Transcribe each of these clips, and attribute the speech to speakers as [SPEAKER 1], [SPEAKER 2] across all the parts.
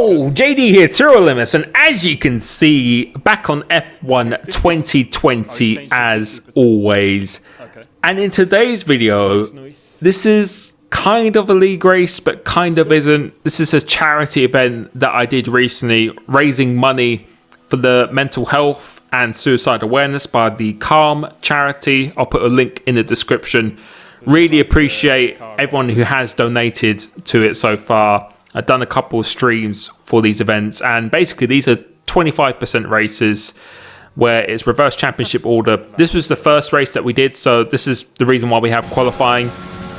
[SPEAKER 1] Yo, JD here, Limits, and as you can see, back on F1 2020 as always. And in today's video, this is kind of a league race, but kind of isn't. This is a charity event that I did recently, raising money for the mental health and suicide awareness by the Calm charity. I'll put a link in the description. Really appreciate everyone who has donated to it so far. I've done a couple of streams for these events, and basically these are 25% races where it's reverse championship order. This was the first race that we did, so this is the reason why we have qualifying,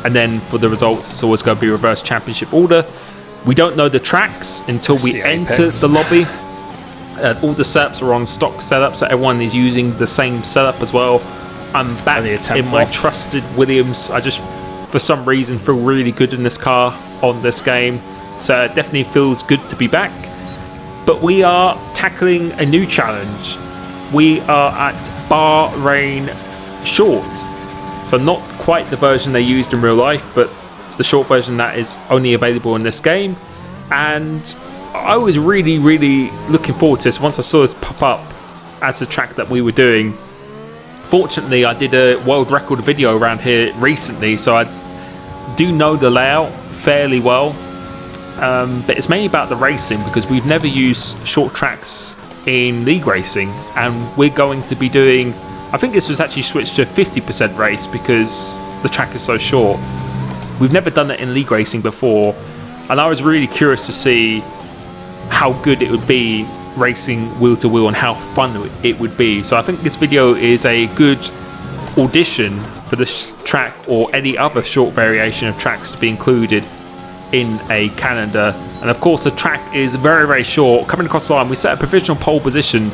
[SPEAKER 1] and then for the results it's always going to be reverse championship order. We don't know the tracks until we enter the lobby. All the setups are on stock setup, so everyone is using the same setup as well. I'm back in my trusted Williams. I just, for some reason, feel really good in this car on this game. So it definitely feels good to be back. But we are tackling a new challenge. We are at Bahrain Short. So not quite the version they used in real life, but the short version that is only available in this game. And I was really, really looking forward to this once I saw this pop up as the track that we were doing. Fortunately, I did a world record video around here recently, so I do know the layout fairly well. But it's mainly about the racing, because we've never used short tracks in league racing, and we're going to be doing, I think this was actually switched to a 50% race because the track is so short. We've never done it in league racing before, and I was really curious to see how good it would be racing wheel to wheel and how fun it would be. So I think this video is a good audition for this track or any other short variation of tracks to be included in a calendar. And of course the track is very, very short. Coming across the line, we set a provisional pole position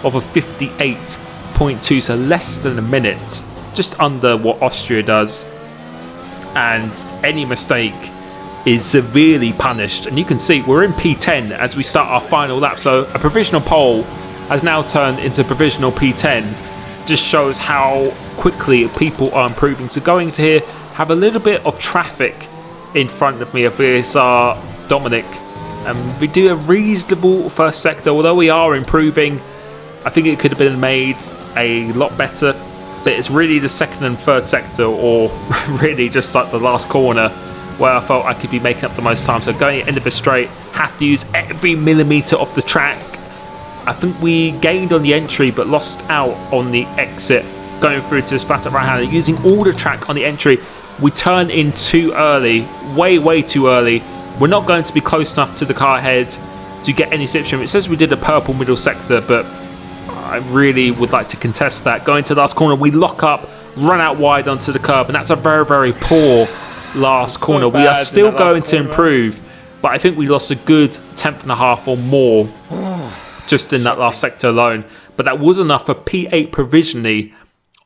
[SPEAKER 1] of a 58.2, so less than a minute, just under what Austria does, and any mistake is severely punished. And you can see we're in P10 as we start our final lap, so a provisional pole has now turned into provisional P10. Just shows how quickly people are improving. So going to here, have a little bit of traffic in front of me. Of this are Dominic, and we do a reasonable first sector, although we are improving. I think it could have been made a lot better, but it's really the second and third sector, or really just like the last corner, where I felt I could be making up the most time. So going at the end of the straight, have to use every millimetre of the track. I think we gained on the entry but lost out on the exit. Going through to this flat right hand, using all the track on the entry, we turn in too early, way too early. We're not going to be close enough to the car ahead to get any slipstream. It says we did a purple middle sector, but I really would like to contest that. Going to the last corner, we lock up, run out wide onto the curb, and that's a very, very poor last corner. We are still going to improve, but I think we lost a good 10th and a half or more just in that last sector alone. But that was enough for P8 provisionally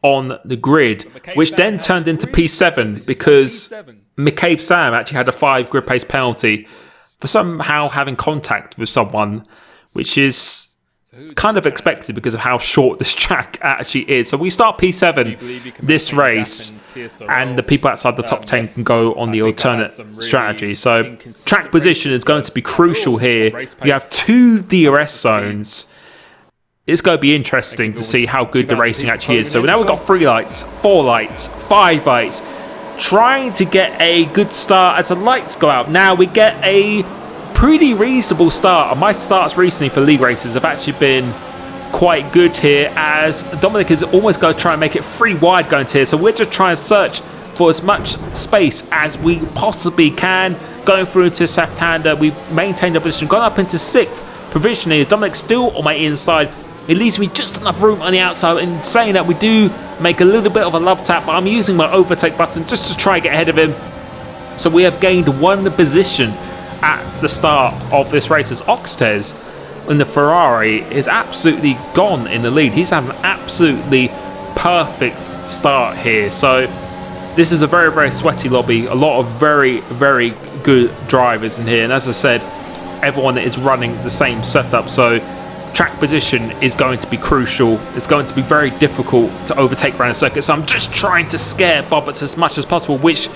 [SPEAKER 1] on the grid, which then turned into P7 because McCabe Sam actually had a 5 grid pace penalty for somehow having contact with someone, which is kind of expected because of how short this track actually is. So we start P7 this race, and the people outside the top 10 can go on the alternate strategy. So track position is going to be crucial here. You have 2 DRS zones. It's going to be interesting to see how good the racing actually is. So now we've got 3 lights, 4 lights, 5 lights, trying to get a good start as the lights go out. Now we get a pretty reasonable start, and my starts recently for league races have actually been quite good here, as Dominic is almost going to try and make it 3 wide going to here. So we're just trying to search for as much space as we possibly can. Going through into left-hander, we've maintained our position, gone up into 6th provisionally, as Dominic's still on my inside. It leaves me just enough room on the outside. In saying that, we do make a little bit of a love tap, but I'm using my overtake button just to try and get ahead of him. So we have gained 1 position at the start of this race, as Oxtez in the Ferrari is absolutely gone in the lead. He's had an absolutely perfect start here. So this is a very, very sweaty lobby. A lot of very, very good drivers in here. And as I said, everyone is running the same setup. So track position is going to be crucial. It's going to be very difficult to overtake around the circuit. So I'm just trying to scare Bobbitts as much as possible, which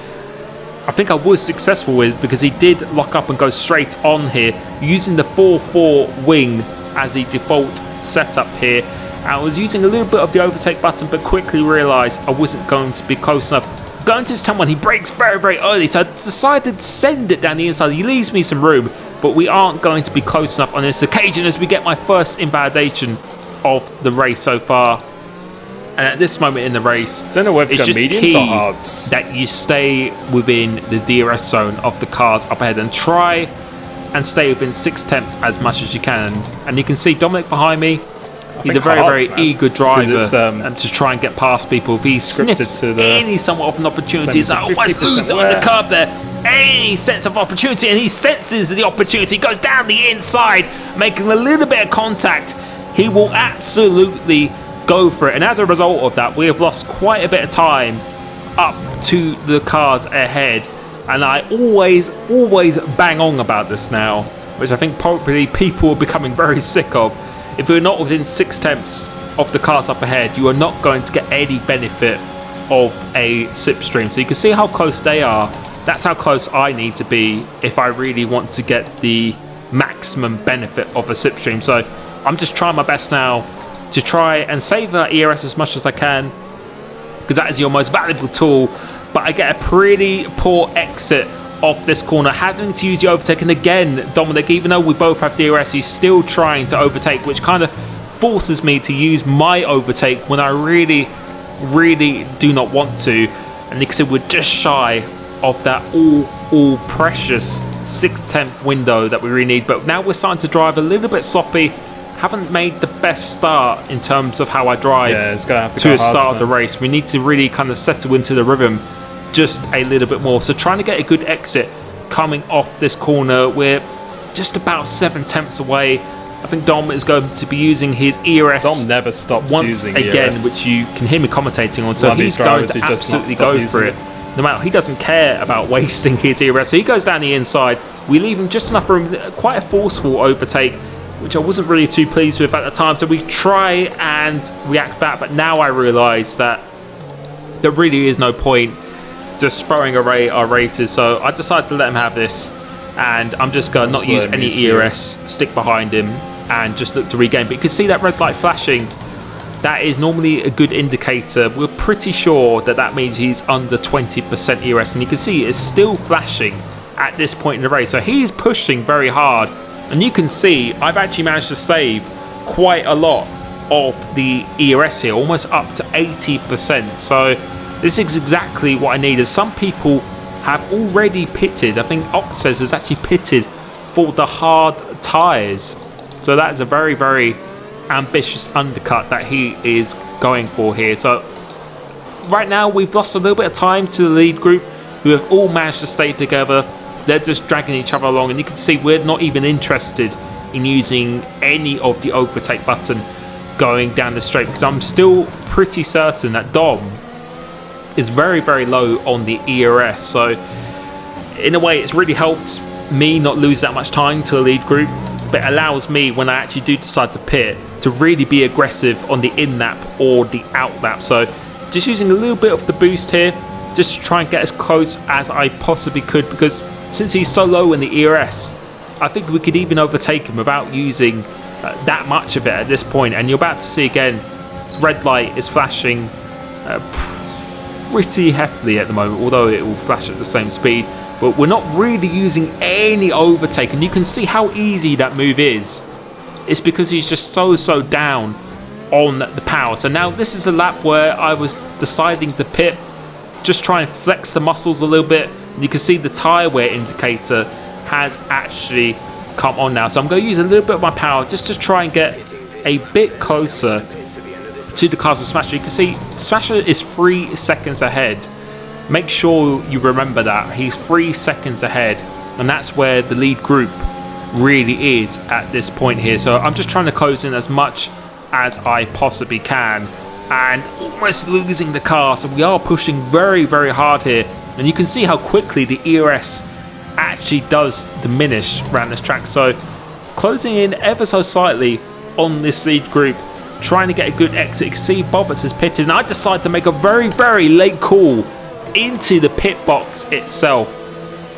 [SPEAKER 1] I think I was successful with, because he did lock up and go straight on here using the 4-4 wing as the default setup here. I was using a little bit of the overtake button, but quickly realised I wasn't going to be close enough. Going to this turn one, he brakes very, very early, so I decided to send it down the inside. He leaves me some room, but we aren't going to be close enough on this occasion as we get my first invalidation of the race so far. And at this moment in the race,
[SPEAKER 2] don't know whether
[SPEAKER 1] it's just
[SPEAKER 2] mediums or
[SPEAKER 1] key
[SPEAKER 2] hards.
[SPEAKER 1] that you stay within the DRS zone of the cars up ahead and try and stay within 6/10 as much as you can. And you can see Dominic behind me. He's a very eager driver to try and get past people. If he sniffs any somewhat of an opportunity, he's almost losing on the curb there. Any sense of opportunity, and he senses the opportunity, goes down the inside, making a little bit of contact. He will absolutely go for it, and as a result of that, we have lost quite a bit of time up to the cars ahead. And I always bang on about this now, which I think probably people are becoming very sick of. If you're not within 6/10 of the cars up ahead, you are not going to get any benefit of a slipstream. So you can see how close they are. That's how close I need to be if I really want to get the maximum benefit of a slipstream. So I'm just trying my best now to try and save that ERS as much as I can, because that is your most valuable tool. But I get a pretty poor exit off this corner, having to use the overtake. And again, Dominic, even though we both have DRS, he's still trying to overtake, which kind of forces me to use my overtake when I really do not want to. And you can see we're just shy of that all precious 6/10 window that we really need. But now we're starting to drive a little bit sloppy. Haven't made the best start in terms of how I drive to the start of the race. We need to really kind of settle into the rhythm just a little bit more. So trying to get a good exit coming off this corner. We're just about 7/10 away. I think Dom is going to be using his ERS.
[SPEAKER 2] Dom never stops
[SPEAKER 1] once
[SPEAKER 2] using
[SPEAKER 1] again,
[SPEAKER 2] ERS.
[SPEAKER 1] which you can hear me commentating on. So he's going to absolutely go for it. No matter, he doesn't care about wasting his ERS. So he goes down the inside. We leave him just enough room. Quite a forceful overtake, which I wasn't really too pleased with at the time. So we try and react back, but now I realise that there really is no point just throwing away our races. So I decided to let him have this, and I'm just going to not use any ERS, stick behind him, and just look to regain. But you can see that red light flashing. That is normally a good indicator. We're pretty sure that that means he's under 20% ERS, and you can see it's still flashing at this point in the race. So he's pushing very hard, and you can see I've actually managed to save quite a lot of the ERS here, almost up to 80%. So this is exactly what I needed. Some people have already pitted. I think Oxes has actually pitted for the hard tyres. So that is a very ambitious undercut that he is going for here. So right now we've lost a little bit of time to the lead group, who have all managed to stay together. They're just dragging each other along, and you can see we're not even interested in using any of the overtake button going down the straight, because I'm still pretty certain that Dom is very low on the ERS. So in a way it's really helped me not lose that much time to the lead group, but it allows me, when I actually do decide to pit, to really be aggressive on the in lap or the out lap. So just using a little bit of the boost here, just to try and get as close as I possibly could, because since he's so low in the ERS, I think we could even overtake him without using that much of it at this point. And you're about to see again, red light is flashing pretty heavily at the moment, although it will flash at the same speed. But we're not really using any overtake, and you can see how easy that move is. It's because he's just so down on the power. So now this is a lap where I was deciding to pit, just try and flex the muscles a little bit. You can see the tyre wear indicator has actually come on now. So I'm going to use a little bit of my power just to try and get a bit closer to the cars of Smasher. You can see Smasher is 3 seconds ahead. Make sure you remember that. He's 3 seconds ahead, and that's where the lead group really is at this point here. So I'm just trying to close in as much as I possibly can, and almost losing the car. So we are pushing very hard here, and you can see how quickly the ERS actually does diminish around this track. So closing in ever so slightly on this lead group, trying to get a good exit. You can see Bobbers has pitted, and I decided to make a very late call into the pit box itself.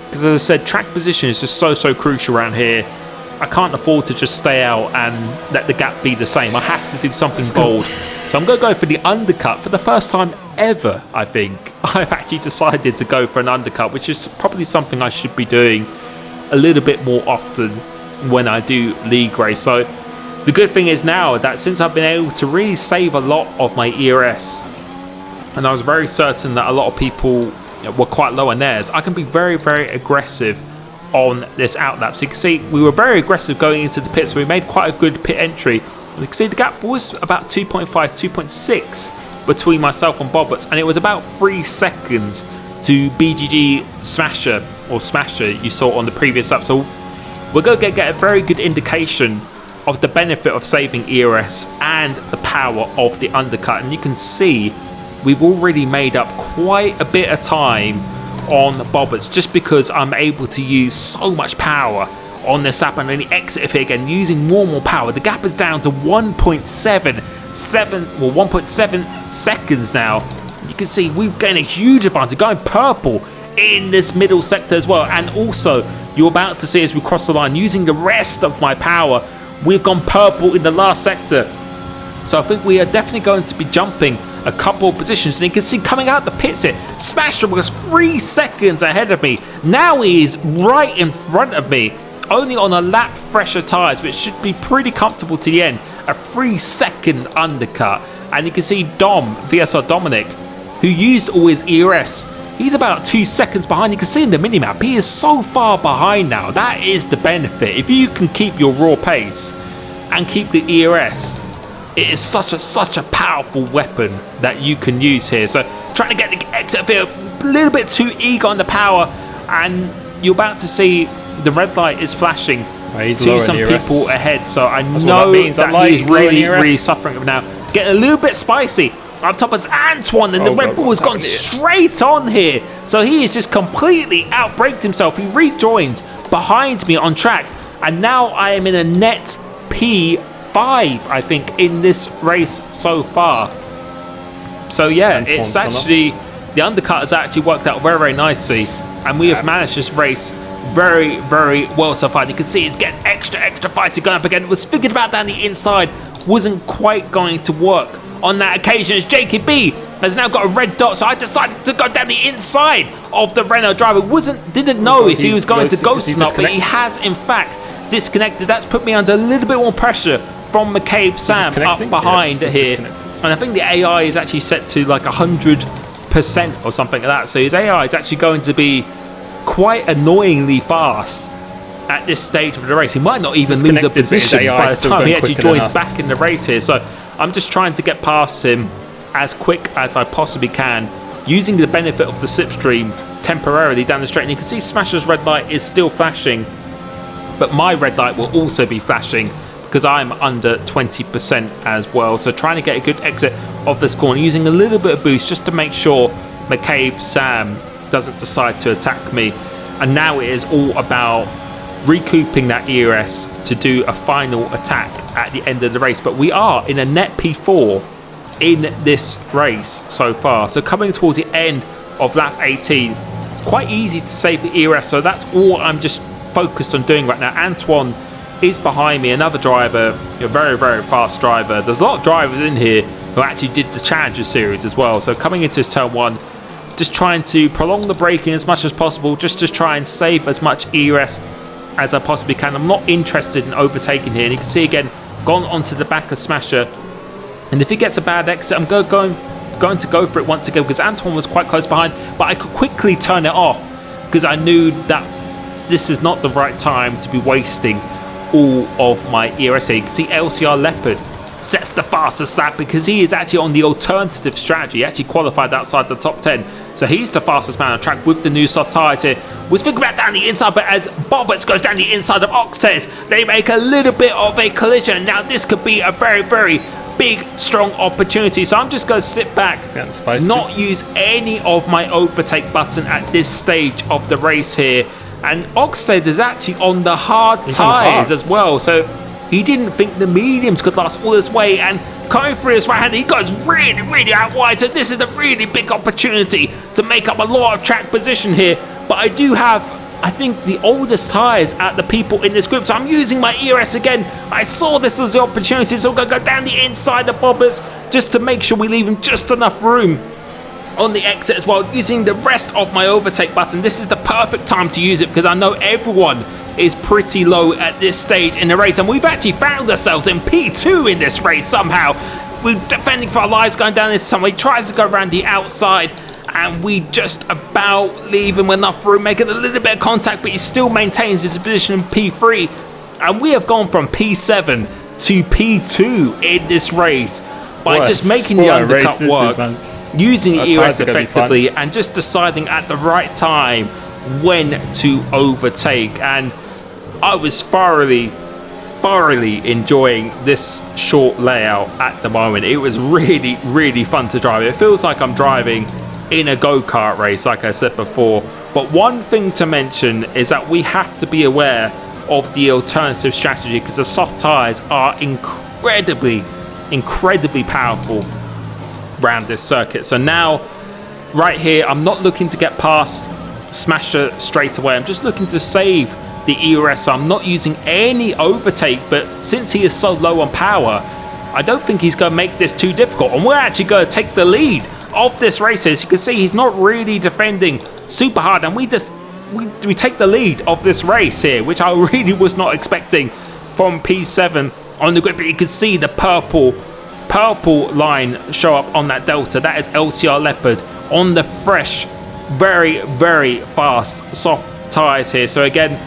[SPEAKER 1] Because as I said, track position is just so crucial around here. I can't afford to just stay out and let the gap be the same. I have to do something bold. So I'm going to go for the undercut. For the first time ever, I think, I've actually decided to go for an undercut, which is probably something I should be doing a little bit more often when I do league race. So the good thing is now that since I've been able to really save a lot of my ERS, and I was very certain that a lot of people were quite low on theirs, I can be very aggressive on this outlap. So you can see we were very aggressive going into the pit, so we made quite a good pit entry. And you can see the gap was about 2.5, 2.6 between myself and Bobbits, and it was about 3 seconds to BGG Smasher, or Smasher you saw on the previous lap. So we're going to get a very good indication of the benefit of saving ERS and the power of the undercut. And you can see we've already made up quite a bit of time on Bobbits just because I'm able to use so much power on this lap and then the exit here again using more power. The gap is down to 1.7 seconds now. You can see we've gained a huge advantage going purple in this middle sector as well, and also you're about to see as we cross the line using the rest of my power, we've gone purple in the last sector. So I think we are definitely going to be jumping a couple of positions, and you can see coming out the pits here, Smasher was 3 seconds ahead of me. Now he is right in front of me, only on a lap fresher tyres, which should be pretty comfortable to the end. A 3-second undercut, and you can see Dom, VSR Dominic, who used all his ERS, he's about 2 seconds behind. You can see in the minimap, he is so far behind now. That is the benefit. If you can keep your raw pace and keep the ERS, it is such a powerful weapon that you can use here. So trying to get the exit here, a little bit too eager on the power, and you're about to see the red light is flashing to some people ahead. So I know that he's really suffering now. Getting a little bit spicy. Up top is Antoine, and the Red Bull has gone straight on here. So he has just completely outbraked himself. He rejoined behind me on track, and now I am in a net P5, I think, in this race so far. So yeah, it's actually, the undercut has actually worked out very nicely, and we have managed this race very well so far. You can see it's getting extra feisty going up again. It was figured about down the inside, wasn't quite going to work on that occasion, as Jakey B has now got a red dot. So I decided to go down the inside of the Renault driver. Didn't know if he was going to ghost or not, but he has in fact disconnected. That's put me under a little bit more pressure from McCabe Sam up behind here. And I think the AI is actually set to like 100% or something like that. So his AI is actually going to be quite annoyingly fast at this stage of the race. He might not even lose a position by the time he actually joins back in the race here. So I'm just trying to get past him as quick as I possibly can, using the benefit of the slipstream temporarily down the straight. And you can see Smasher's red light is still flashing, but my red light will also be flashing because I'm under 20% as well. So trying to get a good exit of this corner, using a little bit of boost just to make sure McCabe Sam doesn't decide to attack me. And now it is all about recouping that ERS to do a final attack at the end of the race. But we are in a net P4 in this race so far. So coming towards the end of lap 18, it's quite easy to save the ERS. So that's all I'm just focused on doing right now. Antoine is behind me, another driver, a very fast driver. There's a lot of drivers in here who actually did the Challenger series as well. So coming into this turn one, just trying to prolong the braking as much as possible, just to try and save as much ERS as I possibly can. I'm not interested in overtaking here. And you can see again, gone onto the back of Smasher. And if he gets a bad exit, I'm going to go for it once again, because Antoine was quite close behind. But I could quickly turn it off because I knew that this is not the right time to be wasting all of my ERS here. You can see LCR Leopard sets the fastest lap because he is actually on the alternative strategy. He actually qualified outside the top 10. So he's the fastest man on track with the new soft tyres here. Was thinking about down the inside, but as Bobbits goes down the inside of Oxtez, they make a little bit of a collision. Now this could be a very big, strong opportunity. So I'm just going to sit back, not use any of my overtake button at this stage of the race here. And Oxted is actually on the hard tyres as well. So He didn't think the mediums could last all this way, and coming through his right hand, he goes really out wide. So this is a really big opportunity to make up a lot of track position here. But I do have, I think, the oldest tyres at the people in this group, so I'm using my ERS again. I saw this as the opportunity, so I'm going to go down the inside of bobbers just to make sure we leave him just enough room on the exit as well, using the rest of my overtake button. This is the perfect time to use it because I know everyone is pretty low at this stage in the race, and we've actually found ourselves in P2 in this race somehow. We're defending for our lives, going down into someone. He tries to go around the outside, and we just about leave him enough room, making a little bit of contact, but he still maintains his position in P3, and we have gone from P7 to P2 in this race by just making the undercut work, using ERS effectively, and just deciding at the right time when to overtake. And I was thoroughly enjoying this short layout at the moment. It was really fun to drive. It feels like I'm driving in a go-kart race, like I said before. But one thing to mention is that we have to be aware of the alternative strategy, because the soft tires are incredibly powerful around this circuit. So now right here, I'm not looking to get past Smasher straight away. I'm just looking to save the ERS, so I'm not using any overtake. But since he is so low on power, I don't think he's going to make this too difficult, and we're actually going to take the lead of this race. As you can see, he's not really defending super hard, and we take the lead of this race here, which I really was not expecting from P7 on the grid. But you can see the purple line show up on that Delta. That is LCR Leopard on the fresh, very fast soft tires here. So again,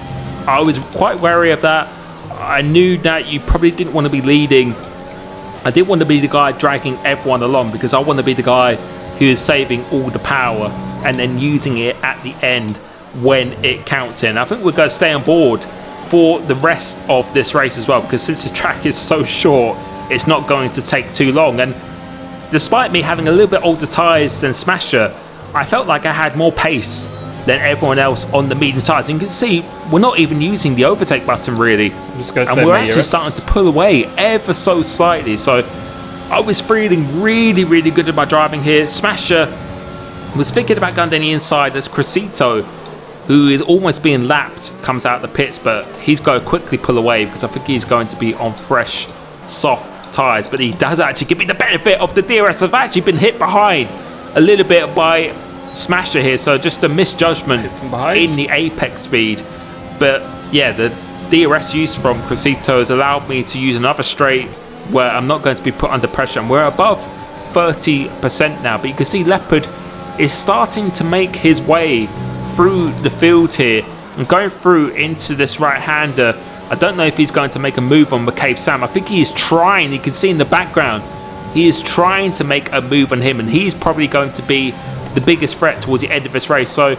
[SPEAKER 1] I was quite wary of that. I knew that you probably didn't want to be leading. I didn't want to be the guy dragging everyone along, because I want to be the guy who is saving all the power and then using it at the end when it counts in. I think we're going to stay on board for the rest of this race as well, because since the track is so short, it's not going to take too long. And despite me having a little bit older tyres than Smasher, I felt like I had more pace than everyone else on the medium tyres. And you can see we're not even using the overtake button really, and we're actually starting to pull away ever so slightly. So I was feeling really good at my driving here. Smasher was thinking about going down the inside as Crescito, who is almost being lapped, comes out of the pits, but he's going to quickly pull away because I think he's going to be on fresh soft tyres. But he does actually give me the benefit of the DRS. I've actually been hit behind a little bit by Smasher here, so just a misjudgment in the apex speed. But yeah, the DRS use from Crescito has allowed me to use another straight where I'm not going to be put under pressure, and we're above 30% now. But you can see Leopard is starting to make his way through the field here and going through into this right-hander. I don't know if he's going to make a move on McCabe Sam. I think he is trying. You can see in the background he is trying to make a move on him, and he's probably going to be the biggest threat towards the end of this race. So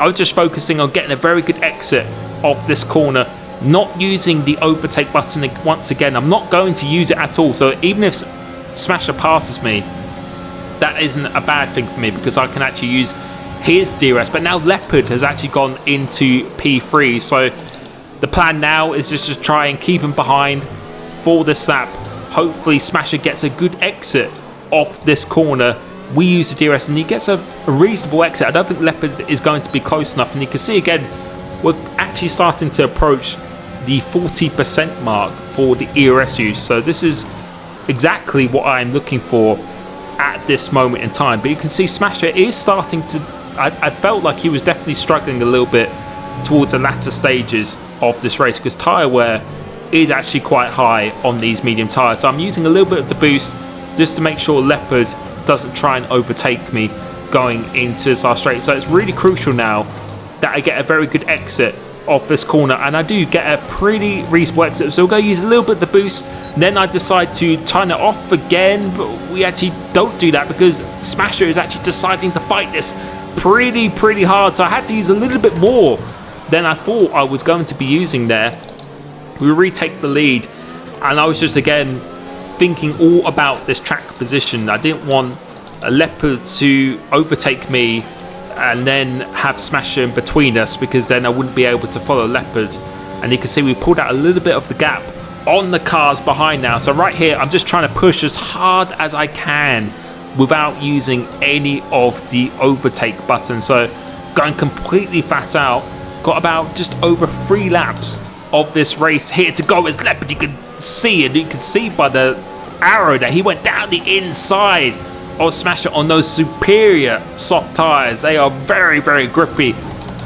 [SPEAKER 1] I was just focusing on getting a very good exit of this corner, not using the overtake button once again. I'm not going to use it at all. So even if Smasher passes me, that isn't a bad thing for me, because I can actually use his DRS. But now Leopard has actually gone into P3, so the plan now is just to try and keep him behind for this lap. Hopefully Smasher gets a good exit off this corner. We use the DRS and he gets a reasonable exit. I don't think Leopard is going to be close enough, and you can see again we're actually starting to approach the 40% mark for the ERS use. So this is exactly what I'm looking for at this moment in time. But you can see Smasher is starting to, I felt like he was definitely struggling a little bit towards the latter stages of this race, because tyre wear is actually quite high on these medium tyres. So I'm using a little bit of the boost just to make sure Leopard doesn't try and overtake me going into this last straight. So it's really crucial now that I get a very good exit off this corner, and I do get a pretty reasonable exit. So we'll go use a little bit of the boost, then I decide to turn it off again, but we actually don't do that because Smasher is actually deciding to fight this pretty hard. So I had to use a little bit more than I thought I was going to be using there. We retake the lead, and I was just again thinking all about this track position. I didn't want a Leopard to overtake me and then have Smasher in between us, because then I wouldn't be able to follow Leopard. And you can see we pulled out a little bit of the gap on the cars behind now. So right here, I'm just trying to push as hard as I can without using any of the overtake buttons. So going completely flat out. Got about just over 3 laps of this race here to go as Leopard. You can see it. You can see by the arrow that he went down the inside of Smasher on those superior soft tires. They are very, very grippy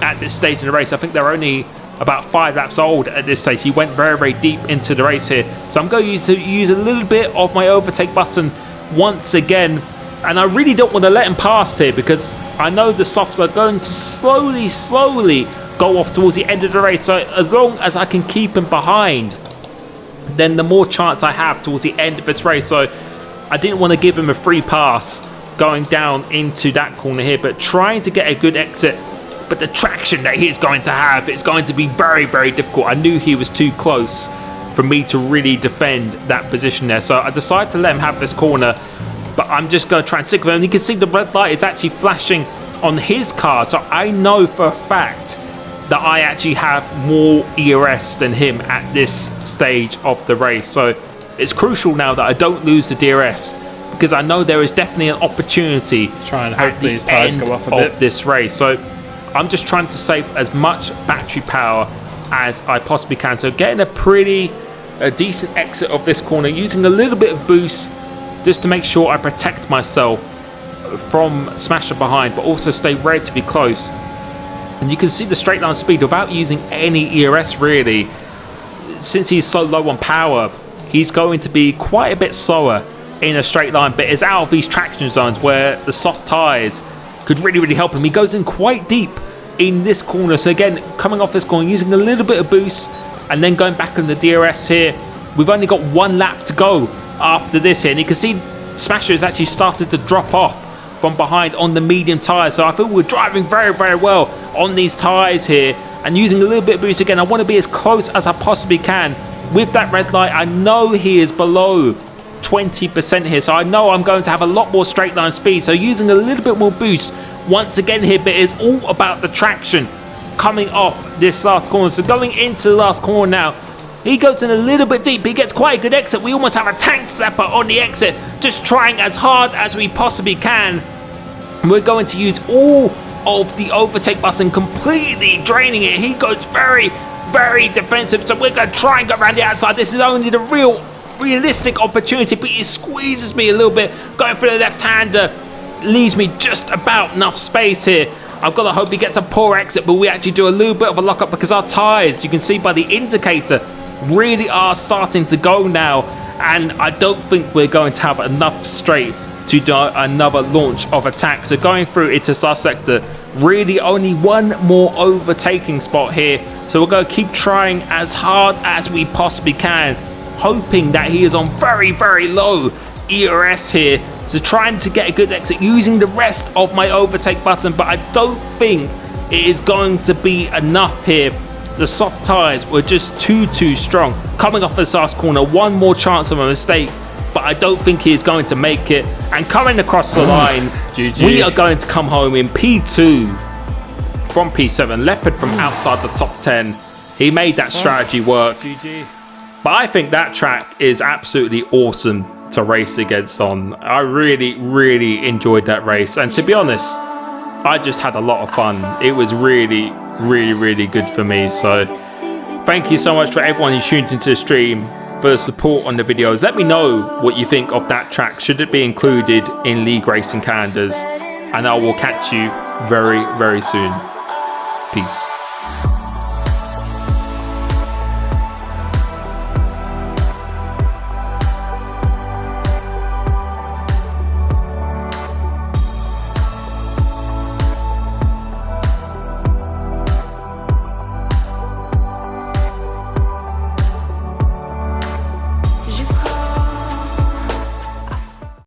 [SPEAKER 1] at this stage in the race. I think they're only about 5 laps old at this stage. He went very, very deep into the race here. So I'm going to use a little bit of my overtake button once again. And I really don't want to let him pass here because I know the softs are going to slowly go off towards the end of the race. So as long as I can keep him behind, then the more chance I have towards the end of this race. So I didn't want to give him a free pass going down into that corner here, but trying to get a good exit. But the traction that he's going to have, it's going to be very, very difficult. I knew he was too close for me to really defend that position there. So I decided to let him have this corner, but I'm just going to try and stick with him. And you can see the red light is actually flashing on his car. So I know for a fact that I actually have more ERS than him at this stage of the race. So it's crucial now that I don't lose the DRS, because I know there is definitely an opportunity
[SPEAKER 2] to try and hope these tires go off a bit
[SPEAKER 1] of this race. So I'm just trying to save as much battery power as I possibly can. So getting a decent exit of this corner, using a little bit of boost just to make sure I protect myself from Smasher behind, but also stay relatively close. And you can see the straight line speed without using any ERS really. Since he's so low on power, he's going to be quite a bit slower in a straight line, but is out of these traction zones where the soft tires could really help him. He goes in quite deep in this corner. So again, coming off this corner, using a little bit of boost and then going back on the DRS here. We've only got 1 lap to go after this here, and you can see Smasher has actually started to drop off from behind on the medium tyres. So I feel we're driving very well on these tyres here and using a little bit of boost again. I want to be as close as I possibly can with that red light. I know he is below 20% here, so I know I'm going to have a lot more straight line speed. So using a little bit more boost once again here, but it's all about the traction coming off this last corner. So going into the last corner now, he goes in a little bit deep. He gets quite a good exit. We almost have a tank zapper on the exit, just trying as hard as we possibly can. We're going to use all of the overtake button, completely draining it. He goes very defensive, so we're going to try and go around the outside. This is only the realistic opportunity, but he squeezes me a little bit. Going for the left-hander leaves me just about enough space here. I've got to hope he gets a poor exit, but we actually do a little bit of a lockup because our tyres, you can see by the indicator, really are starting to go now, and I don't think we're going to have enough straight to do another launch of attack. So going through into our sector, really only 1 more overtaking spot here. So we're going to keep trying as hard as we possibly can, hoping that he is on very low ERS here. So trying to get a good exit using the rest of my overtake button, but I don't think it is going to be enough here. The soft tyres were just too strong. Coming off this last corner, 1 more chance of a mistake, but I don't think he is going to make it. And coming across the line,
[SPEAKER 2] GG.
[SPEAKER 1] We are going to come home in P2 from P7. Leopard from outside the top 10. He made that strategy work.
[SPEAKER 2] GG.
[SPEAKER 1] But I think that track is absolutely awesome to race against on. I really enjoyed that race, and to be honest, I just had a lot of fun. It was really good for me. So thank you so much for everyone who tuned into the stream, for the support on the videos. Let me know what you think of that track. Should it be included in League Racing calendars? And I will catch you very soon. Peace.